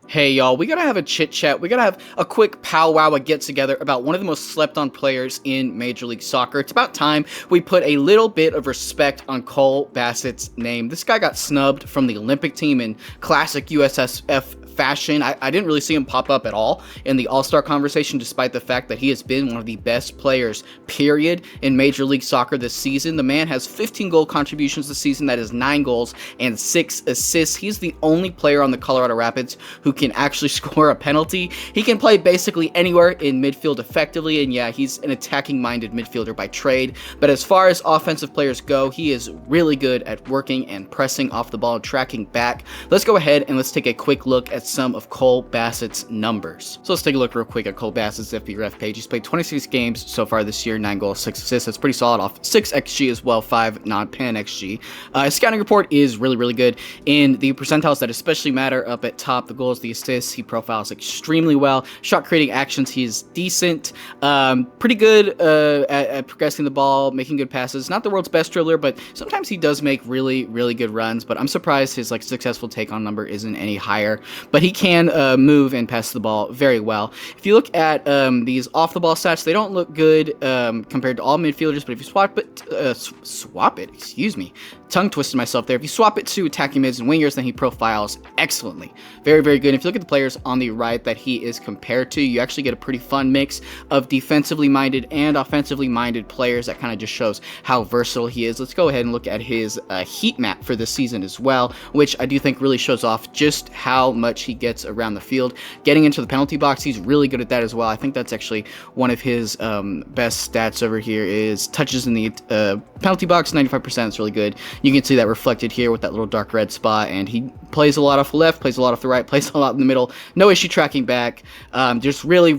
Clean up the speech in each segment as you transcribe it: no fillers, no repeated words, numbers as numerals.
Hey y'all, we gotta have a chit chat. We gotta have a quick powwow, a get together about one of the most slept on players in Major League Soccer. It's about time we put a little bit of respect on Cole Bassett's name. This guy got snubbed from the Olympic team in classic USSF fashion. I didn't really see him pop up at all in the All-Star conversation, despite the fact that he has been one of the best players, period, in Major League Soccer this season. The man has 15 goal contributions this season. That is 9 goals and 6 assists. He's the only player on the Colorado Rapids who can actually score a penalty. He can play basically anywhere in midfield effectively, and yeah, he's an attacking-minded midfielder by trade. But as far as offensive players go, he is really good at working and pressing off the ball and tracking back. Let's go ahead and let's take a quick look at some of Cole Bassett's numbers. So let's take a look real quick at Cole Bassett's FBref page. He's played 26 games so far this year, 9 goals, 6 assists. That's pretty solid off 6 XG as well, 5 non-pen XG. His scouting report is really good. In the percentiles that especially matter up at top, the goals, the assists, he profiles extremely well. Shot creating actions, he's decent. Pretty good at progressing the ball, making good passes. Not the world's best dribbler, but sometimes he does make really good runs. But I'm surprised his successful take on number isn't any higher. But he can move and pass the ball very well. If you look at these off the ball stats, they don't look good compared to all midfielders. But if you swap it, excuse me, tongue twisted myself there. If you swap it to attacking mids and wingers, then he profiles excellently. Very good. If you look at the players on the right that he is compared to, you actually get a pretty fun mix of defensively minded and offensively minded players. That kind of just shows how versatile he is. Let's go ahead and look at his heat map for this season as well, which I do think really shows off just how much he gets around the field. Getting into the penalty box, he's really good at that as well. I think that's actually one of his best stats over here is touches in the penalty box, 95%. It's really good. You can see that reflected here with that little dark red spot, and he plays a lot off the left, plays a lot off the right, plays a lot in the middle. No issue tracking back. Just really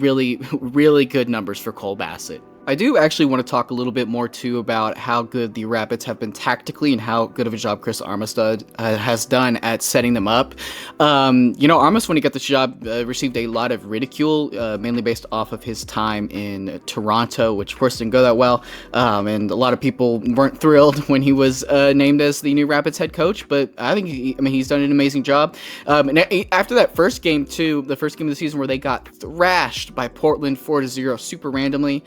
good numbers for Cole Bassett. I do actually want to talk a little bit more too about how good the Rapids have been tactically and how good of a job Chris Armstead has done at setting them up. Armas, when he got this job, received a lot of ridicule, mainly based off of his time in Toronto, which of course didn't go that well. And a lot of people weren't thrilled when he was named as the new Rapids head coach. But I think he's done an amazing job. And after that first game too, the first game of the season where they got thrashed by Portland 4-0 super randomly.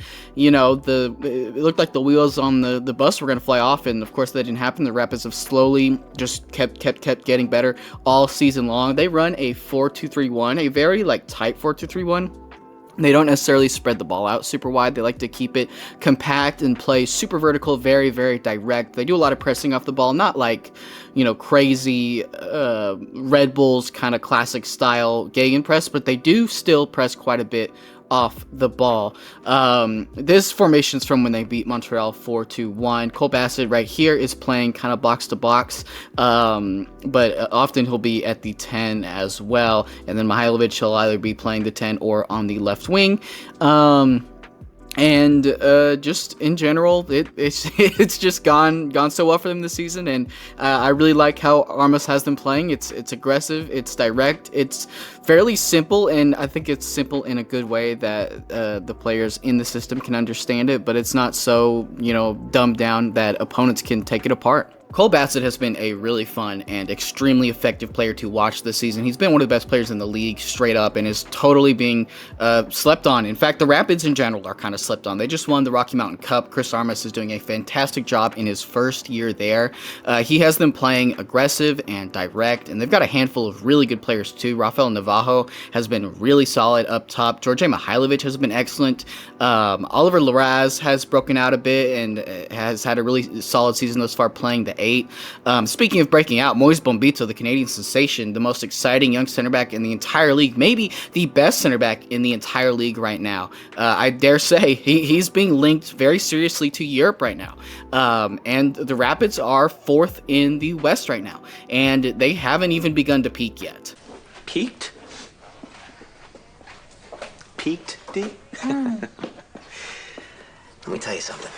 It looked like the wheels on the bus were going to fly off, and of course that didn't happen. The Rapids have slowly just kept getting better all season long. They run a 4-2-3-1, a very tight 4-2-3-1. They don't necessarily spread the ball out super wide. They like to keep it compact and play super vertical, very direct. They do a lot of pressing off the ball, not crazy Red Bulls kind of classic style gegenpress, but they do still press quite a bit off the ball. This formation's from when they beat Montreal 4-2-1. Cole Bassett right here is playing kind of box to box, but often he'll be at the 10 as well. And then Mihailovic, he'll either be playing the 10 or on the left wing. And just in general, it's just gone so well for them this season, and I really like how Armas has them playing. It's aggressive, it's direct, it's fairly simple, and I think it's simple in a good way that the players in the system can understand it, but it's not so dumbed down that opponents can take it apart. Cole Bassett has been a really fun and extremely effective player to watch this season. He's been one of the best players in the league straight up and is totally being slept on. In fact, the Rapids in general are kind of slept on. They just won the Rocky Mountain Cup. Chris Armas is doing a fantastic job in his first year there. He has them playing aggressive and direct, and they've got a handful of really good players too. Rafael Navajo has been really solid up top. George Mihailovic has been excellent. Oliver Larraz has broken out a bit and has had a really solid season thus far, playing the 8. Speaking of breaking out, Moise Bombito, the Canadian sensation, the most exciting young center back in the entire league, maybe the best center back in the entire league right now. I dare say he's being linked very seriously to Europe right now. And the Rapids are 4th in the West right now, and they haven't even begun to peak yet. Peaked? Peaked, D? Let me tell you something.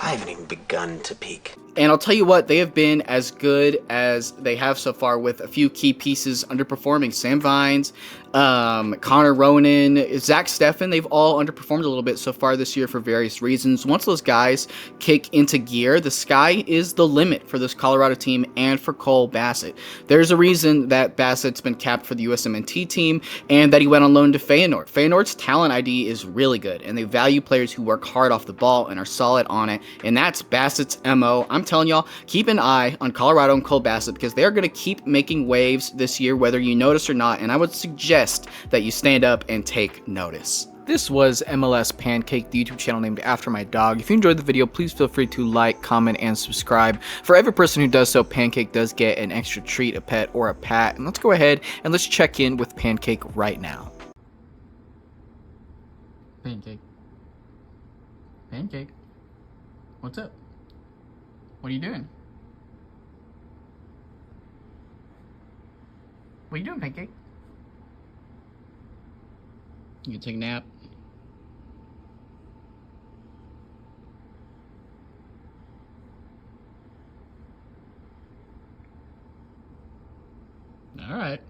I haven't even begun to peak. And I'll tell you what, they have been as good as they have so far with a few key pieces underperforming. Sam Vines, Connor Ronan, Zach Steffen, they've all underperformed a little bit so far this year for various reasons. Once those guys kick into gear, the sky is the limit for this Colorado team and for Cole Bassett. There's a reason that Bassett's been capped for the USMNT team and that he went on loan to Feyenoord. Feyenoord's talent ID is really good, and they value players who work hard off the ball and are solid on it, and that's Bassett's MO. I'm telling y'all, keep an eye on Colorado and Cole Bassett because they're going to keep making waves this year, whether you notice or not, and I would suggest that you stand up and take notice. This was MLS Pancake, the YouTube channel named after my dog. If you enjoyed the video, please feel free to like, comment, and subscribe. For every person who does so, Pancake does get an extra treat, a pet, or a pat. And let's go ahead and let's check in with Pancake right now. Pancake. Pancake. What's up? What are you doing? What are you doing, Pancake? You can take a nap. All right.